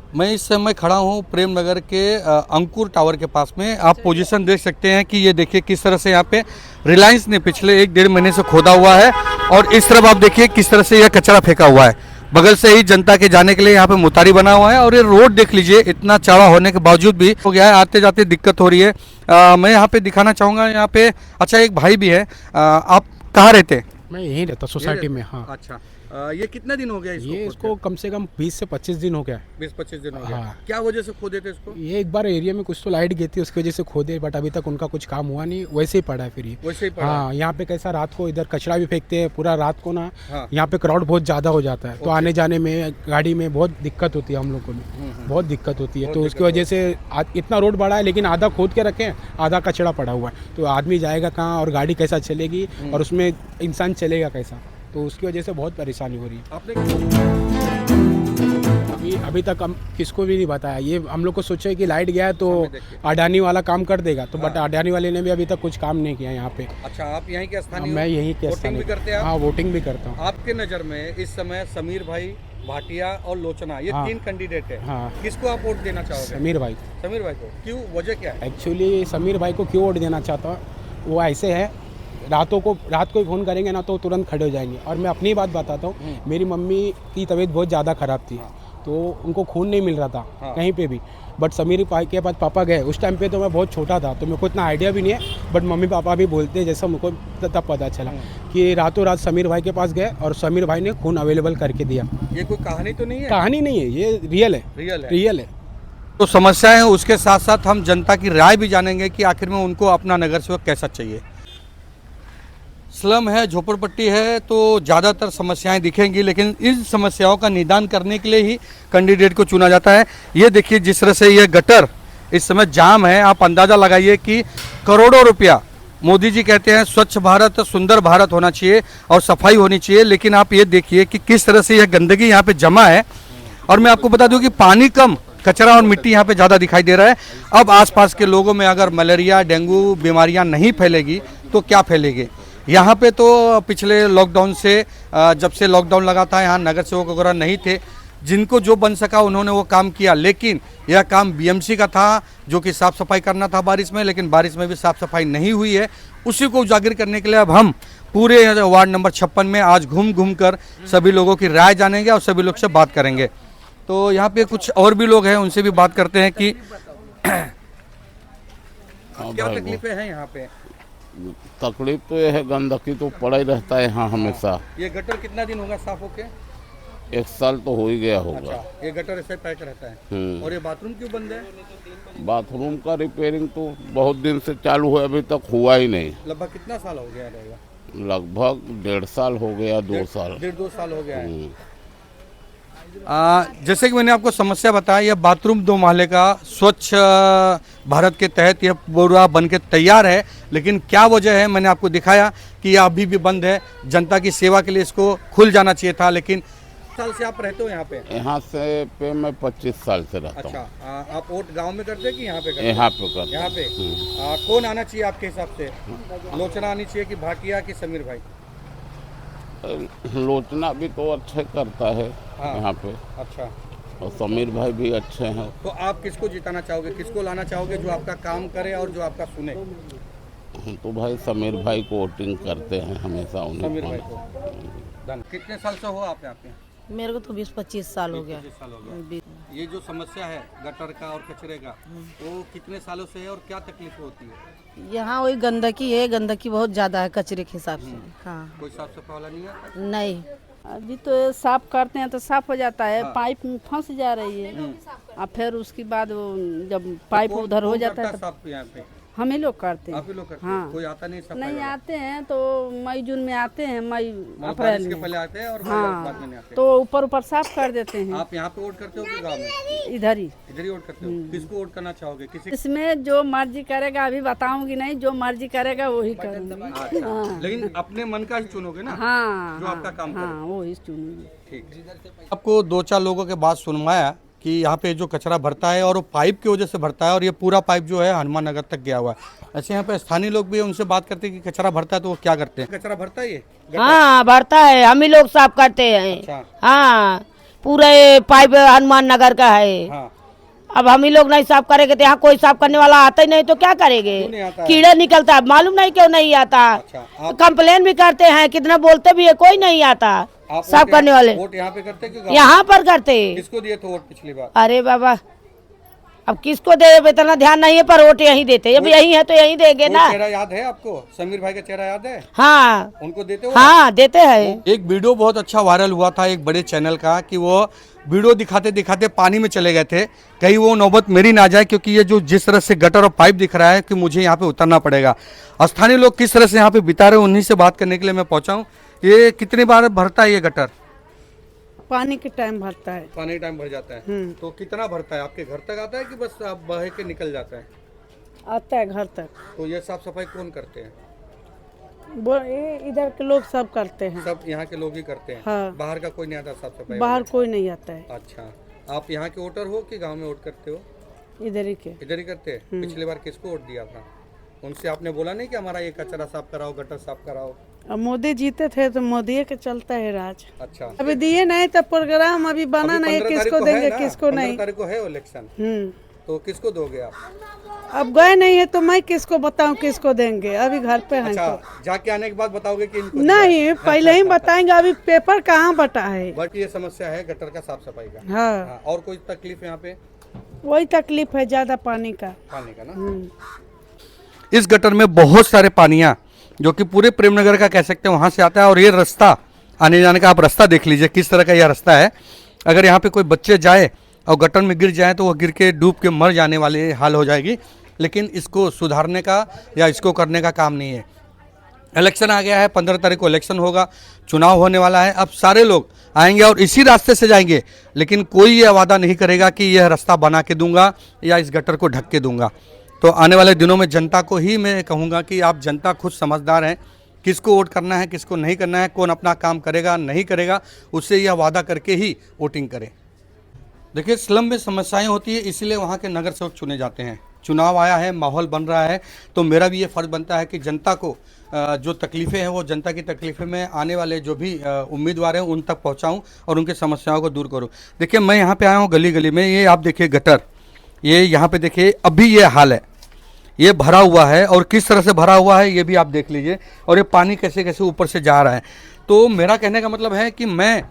मैं इस समय खड़ा हूँ प्रेम नगर के अंकुर टावर के पास में। आप पोजीशन देख सकते हैं कि ये देखिए किस तरह से यहाँ पे रिलायंस ने पिछले 1-1.5 महीने से खोदा हुआ है और इस तरफ आप देखिए किस तरह से यह कचरा फेंका हुआ है। बगल से ही जनता के जाने के लिए यहाँ पे मुतारी बना हुआ है और ये रोड देख लीजिए, इतना चौड़ा होने के बावजूद भी हो गया है, आते जाते दिक्कत हो रही है। मैं यहाँ पे दिखाना चाहूँगा यहाँ पे। अच्छा, एक भाई भी है। आप कहाँ रहते हैं? मैं यहीं रहता सोसाइटी में। हाँ, अच्छा, ये कितना दिन हो गया इसको? ये इसको कम से कम 20 से 25 दिन हो गया। 20-25 दिन हो गया। हाँ। क्या वजह से खो देते इसको? ये एक बार एरिया में कुछ तो लाइट गई थी, उसकी वजह से खोदे, बट अभी तक उनका कुछ काम हुआ नहीं, वैसे ही पड़ा है फिर ये। वैसे ही पड़ा हाँ, यहाँ पे कैसा रात को इधर कचरा भी फेंकते हैं पूरा रात को ना। हाँ। यहाँ पे क्राउड बहुत ज़्यादा हो जाता है, तो आने जाने में गाड़ी में बहुत दिक्कत होती है हम लोग को भी, बहुत दिक्कत होती है। तो उसकी वजह से इतना रोड बड़ा है लेकिन आधा खोद के रखे हैं, आधा कचरा पड़ा हुआ है, तो आदमी जाएगा कहाँ और गाड़ी कैसा चलेगी और उसमें इंसान चलेगा कैसा, तो उसकी वजह से बहुत परेशानी हो रही है। आपने अभी तक हम किसको भी नहीं बताया। ये हम लोग को सोचा है कि लाइट गया है तो अडानी वाला काम कर देगा, तो बट अडानी वाले ने भी अभी तक कुछ काम नहीं किया यहाँ पे। अच्छा, आप यहीं के स्थानीय? मैं यहीं के वोटिंग भी करते हैं आप? हाँ, वोटिंग भी करता हूँ। आपके नज़र में इस समय समीर भाई, भाटिया और लोचना, ये हाँ। 3 कैंडिडेट है। हाँ। किसको आप वोट देना चाहोगे? समीर भाई। समीर भाई को। क्यों, वजह क्या है? एक्चुअली समीर भाई को क्यों वोट देना चाहता हूँ, वो ऐसे है, रात को ही फ़ोन करेंगे ना तो तुरंत खड़े हो जाएंगे। और मैं अपनी बात बताता हूँ, मेरी मम्मी की तबीयत बहुत ज़्यादा ख़राब थी, तो उनको खून नहीं मिल रहा था कहीं पे भी, बट समीर भाई के पास पापा गए। उस टाइम पे तो मैं बहुत छोटा था, तो मेरे को इतना आइडिया भी नहीं है, बट मम्मी पापा भी बोलते हैं, जैसा मुझको तब पता चला कि रातों रात समीर भाई के पास गए और समीर भाई ने खून अवेलेबल करके दिया। ये कोई कहानी तो नहीं है? कहानी नहीं है, ये रियल है। रियल है। तो समस्याएं हैं, उसके साथ साथ हम जनता की राय भी जानेंगे कि आखिर में उनको अपना नगर सेवक कैसा चाहिए। स्लम है, झोपड़पट्टी है, तो ज़्यादातर समस्याएं दिखेंगी, लेकिन इन समस्याओं का निदान करने के लिए ही कैंडिडेट को चुना जाता है। ये देखिए जिस तरह से ये गटर इस समय जाम है, आप अंदाज़ा लगाइए कि करोड़ों रुपया मोदी जी कहते हैं स्वच्छ भारत सुंदर भारत होना चाहिए और सफाई होनी चाहिए, लेकिन आप ये देखिए कि किस तरह से यह गंदगी यहाँ पे जमा है। और मैं आपको बता दूं कि पानी कम, कचरा और मिट्टी यहाँ पे ज़्यादा दिखाई दे रहा है। अब आसपास के लोगों में अगर मलेरिया डेंगू बीमारियाँ नहीं फैलेगी तो क्या फैलेगी? यहाँ पे तो पिछले लॉकडाउन से, जब से लॉकडाउन लगा था, यहाँ नगर सेवक वगैरह नहीं थे, जिनको जो बन सका उन्होंने वो काम किया, लेकिन यह काम बीएमसी का था जो कि साफ़ सफाई करना था बारिश में, लेकिन बारिश में भी साफ़ सफाई नहीं हुई है। उसी को उजागर करने के लिए अब हम पूरे वार्ड नंबर 56 में आज घूम घूम कर सभी लोगों की राय जानेंगे और सभी लोग से बात करेंगे। तो यहाँ पे कुछ और भी लोग हैं, उनसे भी बात करते हैं कि क्या तकलीफें हैं यहाँ पे? तकलीफ तो ये है, गंदगी तो पड़ा ही रहता है यहाँ हमेशा। ये गटर कितना दिन होगा साफ होके? 1 साल तो हो ही गया होगा। अच्छा, ये गटर ऐसे पैक रहता है। और ये बाथरूम क्यों बंद है? बाथरूम का रिपेयरिंग तो बहुत दिन से चालू है, अभी तक हुआ ही नहीं। लगभग कितना साल हो गया रहेगा? लगभग 1.5 साल हो गया, 2 साल। 1.5-2 साल हो गया है। जैसे कि मैंने आपको समस्या बताया, यह बाथरूम 2 महले का स्वच्छ भारत के तहत यह पूरा बन के तैयार है, लेकिन क्या वजह है मैंने आपको दिखाया कि यह अभी भी बंद है। जनता की सेवा के लिए इसको खुल जाना चाहिए था, लेकिन साल से आप रहते हो यहाँ पे? यहाँ से पे मैं 25 साल से रहता हूँ। अच्छा, आप वोट गांव में करते हैं कि यहाँ पे करते हैं? यहाँ पे करता यहाँ पे कौन आना चाहिए आपके हिसाब से? लोचना आनी चाहिए कि भाटिया कि समीर भाई? लोचना भी तो अच्छे करता है यहाँ पे। अच्छा, और समीर भाई भी अच्छे हैं। तो आप किसको जिताना चाहोगे, किसको लाना चाहोगे जो आपका काम करे और जो आपका सुने? हम तो भाई समीर भाई को वोटिंग करते हैं हमेशा, समीर भाई उन्हें। को। कितने साल से हो आप यहाँ पे? मेरे को तो 20-25 साल हो गया। 25 साल हो गया। ये जो समस्या है गटर का और कचरे का, वो कितने सालों से है और क्या तकलीफ होती है? यहाँ वही गंदगी है, गंदगी बहुत ज़्यादा है कचरे के हिसाब से। हाँ, कोई साफ सफाई वाला नहीं है? नहीं। अभी तो साफ करते हैं तो साफ हो जाता है। पाइप में फंस जा रही है और फिर उसके बाद वो जब पाइप उधर हो जाता है तो साफ यहाँ पे हम ही लोग करते हैं। आप ही लोग करते हैं? हाँ। कोई आता नहीं सफाई नहीं वाला? आते हैं तो मई जून में आते हैं, मई मतलब अप्रैल बारिश के में। पहले आते हैं और बाद में नहीं हाँ, आते? तो ऊपर ऊपर साफ कर देते हैं। आप यहाँ पे वोट करते हो कि गाँव में? इधर ही। इधर ही वोट करते हो? किसको वोट करना चाहोगे? किसी? इसमें जो मर्जी करेगा अभी बताऊंगी नहीं, जो मर्जी करेगा वही करूंगी। हाँ, लेकिन अपने मन का ही चुनोगे ना? हाँ, जो आपका काम करे। हाँ, वो ही चुनूंगी। ठीक। आपको 2-4 लोगों के बात सुनवाया कि यहाँ पे जो कचरा भरता है और वो पाइप की वजह से भरता है, और ये पूरा पाइप जो है हनुमान नगर तक गया हुआ है। ऐसे यहाँ पे स्थानीय लोग भी हैं, उनसे बात करते हैं कि कचरा भरता है तो वो क्या करते हैं? कचरा भरता है ये? हाँ, भरता है, हम ही लोग साफ करते हैं। अच्छा। हाँ, पूरे पाइप हनुमान नगर का है। हाँ। अब हम ही लोग नहीं साफ करेंगे तो यहाँ कोई साफ करने वाला आता ही नहीं तो क्या करेंगे। क्यों नहीं आता है? कीड़ा निकलता है, मालूम नहीं क्यों नहीं आता। अच्छा, आप कंप्लेन भी करते हैं, कितना बोलते भी है, कोई नहीं आता आप साफ वोट करने वाले। वोट यहाँ पे करते कि गाँव? यहाँ पर करते। किसको दिए थे वोट पिछली बार? अरे बाबा, अब किसको दे इतना ध्यान नहीं है, पर वोट यहीं देते। जब यही है तो यहीं देंगे कोई ना। चेहरा याद है आपको? समीर भाई का चेहरा याद है? हाँ उनको देते हो? हाँ देते हैं। एक वीडियो बहुत अच्छा वायरल हुआ था एक बड़े चैनल का कि वो वीडियो दिखाते दिखाते पानी में चले गए थे। कहीं वो नौबत मेरी ना जाए, क्योंकि ये जो जिस तरह से गटर और पाइप दिख रहा है कि मुझे यहाँ पे उतरना पड़ेगा। स्थानीय लोग किस तरह से यहाँ पे बिता रहे हैं, उन्हीं से बात करने के लिए मैं पहुँचा हूँ। ये कितनी बार भरता है ये गटर? पानी के टाइम भरता है। पानी टाइम भर जाता है तो कितना भरता है? आपके घर तक आता है कि बस आप बह के निकल जाता है? आता है घर तक। तो ये साफ सफाई कौन करते हैं? वो ये इधर के लोग सब करते हैं। सब यहाँ के लोग ही करते हैं? हाँ। बाहर का कोई नहीं आता साफ सफाई? बाहर कोई नहीं आता है। अच्छा, आप यहाँ के वोटर हो कि गांव में वोट करते हो? इधर ही के। इधर ही करते हैं। पिछली बार किसको वोट दिया था? उनसे आपने बोला नहीं कि हमारा ये कचरा साफ कराओ, गटर साफ कराओ? अब मोदी जीते थे तो मोदी के चलता है राज। अच्छा, अभी दिए नहीं तो प्रोग्राम अभी बना अभी नहीं, 15 तारीख किसको को है देंगे ना? किसको 15 नहीं। तारीख को है इलेक्शन, तो किसको दोगे आप? अब गए नहीं है तो मैं किसको बताऊं किसको देंगे, अभी घर पे हैं अच्छा, तो। जाके आने के बाद बताओगे कि इनको नहीं, पहले ही बताएंगे, अभी पेपर कहाँ बटा है। बट ये समस्या है गटर का साफ सफाई का। हाँ, हाँ, और कोई तकलीफ यहाँ पे? वही तकलीफ है ज्यादा पानी का। पानी का ना। इस गटर में बहुत सारे पानियां जो कि पूरे प्रेमनगर का कह सकते हैं वहां से आता है। और ये रास्ता आने जाने का आप रास्ता देख लीजिए किस तरह का यह रास्ता है। अगर यहाँ पे कोई बच्चे जाए और गटर में गिर जाए तो वो गिर के डूब के मर जाने वाले हाल हो जाएगी। लेकिन इसको सुधारने का या इसको करने का काम नहीं है। इलेक्शन आ गया है, 15 तारीख को इलेक्शन होगा, चुनाव होने वाला है। अब सारे लोग आएंगे और इसी रास्ते से जाएंगे, लेकिन कोई ये वादा नहीं करेगा कि यह रास्ता बना के दूंगा या इस गटर को ढक के दूंगा। तो आने वाले दिनों में जनता को ही मैं कहूँगा कि आप जनता खुद समझदार हैं, किसको वोट करना है किसको नहीं करना है, कौन अपना काम करेगा नहीं करेगा, उससे यह वादा करके ही वोटिंग करें। देखिए, स्लम में समस्याएं होती है, इसीलिए वहाँ के नगर सेवक चुने जाते हैं। चुनाव आया है, माहौल बन रहा है, तो मेरा भी ये फ़र्ज़ बनता है कि जनता को जो तकलीफ़ें हैं वो जनता की तकलीफ़ें में आने वाले जो भी उम्मीदवार हैं उन तक पहुँचाऊँ और उनके समस्याओं को दूर करूँ। देखिए, मैं यहाँ पे आया हूँ गली गली में, ये आप देखिए गटर, ये यहाँ पे देखिए अभी ये हाल है, ये भरा हुआ है और किस तरह से भरा हुआ है ये भी आप देख लीजिए। और ये पानी कैसे कैसे ऊपर से जा रहा है। तो मेरा कहने का मतलब है कि मैं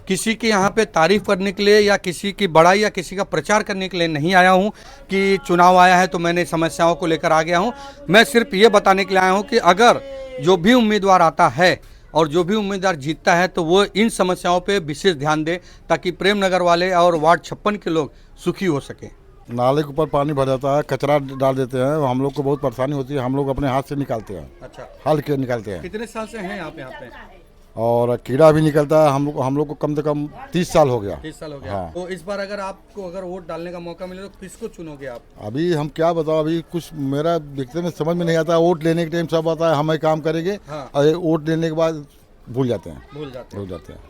किसी की यहाँ पे तारीफ़ करने के लिए या किसी की बड़ाई या किसी का प्रचार करने के लिए नहीं आया हूँ कि चुनाव आया है तो मैंने समस्याओं को लेकर आ गया हूँ। मैं सिर्फ ये बताने के लिए आया हूँ कि अगर जो भी उम्मीदवार आता है और जो भी उम्मीदवार जीतता है तो वो इन समस्याओं पे विशेष ध्यान दे, ताकि प्रेमनगर वाले और वार्ड 56 के लोग सुखी हो सके। नाले के ऊपर पानी भर जाता है, कचरा डाल देते हैं, हम लोग को बहुत परेशानी होती है, हम लोग अपने हाथ से निकालते हैं। अच्छा, हल के निकालते हैं। कितने साल से हैं आप यहाँ पे? और कीड़ा भी निकलता है, हम लोग को कम से कम 30 साल हो गया। 30 साल हो गया। हाँ। तो इस बार अगर आपको अगर वोट डालने का मौका मिले तो किसको चुनोगे आप? अभी हम क्या बताओ, अभी कुछ मेरा देखते में समझ में नहीं आता। वोट लेने के टाइम सब आता है हम काम करेंगे, हाँ। और वोट लेने के बाद भूल जाते हैं। भूल जाते हैं।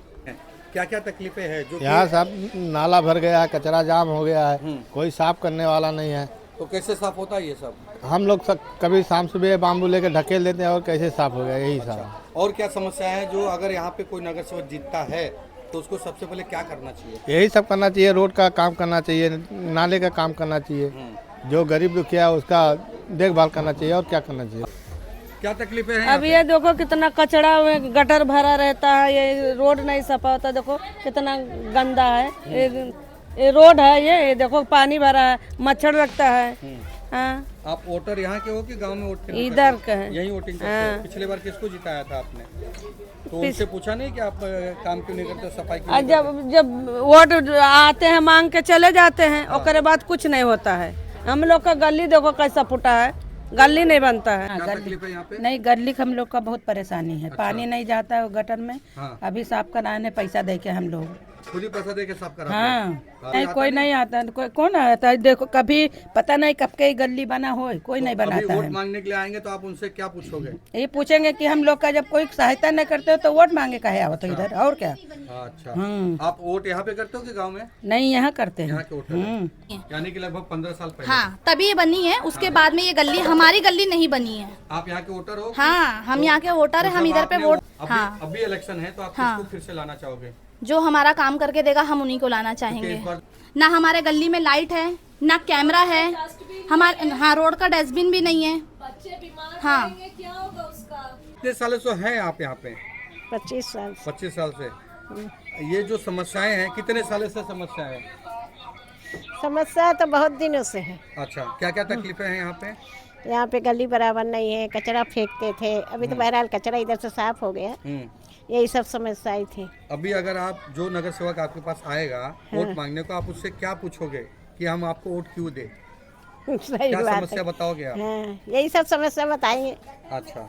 क्या क्या तकलीफें हैं जो यहाँ सब नाला भर गया है, कचरा जाम हो गया है, कोई साफ करने वाला नहीं है। तो कैसे साफ होता है ये सब? हम लोग सब कभी शाम सुबह बाम्बू लेकर ढकेल देते हैं और कैसे साफ हो गया, यही सब। और क्या समस्या है जो अगर यहाँ पे कोई नगर सेवक जीतता है तो उसको सबसे पहले क्या करना चाहिए? यही सब करना चाहिए, रोड का काम करना चाहिए, नाले का काम करना चाहिए, जो गरीब दुखिया है उसका देखभाल करना चाहिए, और क्या करना चाहिए। क्या तकलीफें हैं? अब ये देखो कितना कचरा में गटर भरा रहता है, ये रोड नहीं सफा होता, देखो कितना गंदा है ये रोड है। ये देखो पानी भरा है, मच्छर लगता है। हाँ। आप वोटर यहाँ के हो कि गांव में वोट? इधर का है। यही वोटिंग करते हो? पिछले बार किसको जिताया था आपने? तो उनसे पूछा नहीं कि आप काम क्यों नहीं करते, सफाई क्यों नहीं करते? जब वोट आते हैं मांग के चले जाते हैं, उसके बाद कुछ नहीं होता है। हम लोग का गली देखो कैसा फुटा है, गली नहीं बनता है। क्या तकलीफ है यहाँ पे? नहीं, गली का हम लोग का बहुत परेशानी है। पानी नहीं जाता है गटर में। हाँ। अभी साफ कराने पैसा दे के हम लोग खुद ही पैसा दे के साफ करा? हाँ, नहीं कोई नहीं आता, कोई कौन आता है? देखो कभी पता नहीं कब के गली बना हो, कोई नहीं बनाता वोट है। मांगने के लिए आएंगे तो आप उनसे क्या पूछोगे? ये पूछेंगे कि हम लोग का जब कोई सहायता नहीं करते हो तो वोट मांगे काहे आओ तो इधर, और क्या। अच्छा, आप वोट यहाँ पे करते हो कि गाँव में? नहीं, यहाँ करते हैं। यहाँ के वोटर यानी कि लगभग 15 साल पहले? हाँ, तभी ये बनी है। उसके बाद में ये गली, हमारी गली नहीं बनी है। आप यहाँ के वोटर हो? हाँ, हम यहाँ के वोटर है, हम इधर पे वोट। हाँ, अभी इलेक्शन है तो आप किसको फिर से लाना चाहोगे? जो हमारा काम करके देगा हम उन्हीं को लाना चाहेंगे। इस बार ना हमारे गली में लाइट है, ना कैमरा है, हमारे हाँ रोड का डस्टबिन भी नहीं है। हाँ कितने सालों से हैं आप यहाँ पे? 25 साल 25 साल से। ये जो समस्याएं हैं कितने सालों से समस्या है? समस्या तो बहुत दिनों से है। अच्छा, क्या क्या तकलीफें हैं यहाँ पे? यहाँ पे गली बराबर नहीं है, कचरा फेंकते थे, अभी तो बहरहाल कचरा इधर से साफ हो गया। यही सब समस्याएं थी। अभी अगर आप जो नगर सेवक आपके पास आएगा वोट मांगने को, आप उससे क्या पूछोगे कि हम आपको वोट क्यों दे? सही क्या बात समस्या है। बताओगे आप? हाँ, यही सब समस्या बताएंगे। अच्छा,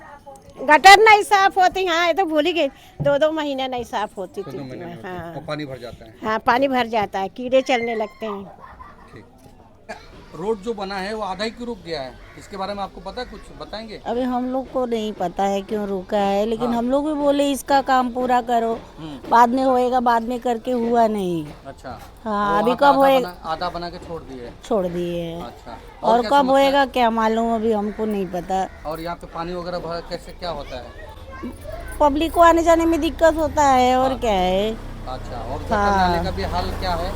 गटर नहीं साफ होती, हाँ ये तो भूल ही गई, 2-2 महीने नहीं साफ होती तो थी। महीने में होते हैं, हाँ और पानी भर जाता है। हाँ, पानी भर जाता है, कीड़े चलने लगते हैं। ठीक। रोड जो बना है वो आधा ही क्यों रुक गया है? इसके बारे में आपको पता है, कुछ बताएंगे? अभी हम लोग को नहीं पता है क्यों रुका है, लेकिन हम लोग भी बोले इसका काम पूरा करो, बाद में होएगा, बाद में करके हुआ नहीं। अच्छा, हाँ, वो अभी आधा कब होएगा? आधा बना के छोड़ दिए। छोड़ दिए हैं। अच्छा, और क्या कब समस्या होएगा क्या मालूम, अभी हमको नहीं पता। है? और यहाँ पे पानी वगैरह भर कैसे क्या होता है? पब्लिक को आने जाने में दिक्कत होता है और क्या है। अच्छा, और गटर नाले का भी हाल क्या है?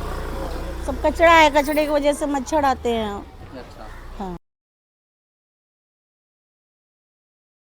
सब कचरा है, कचरे की वजह से मच्छर आते हैं। अच्छा,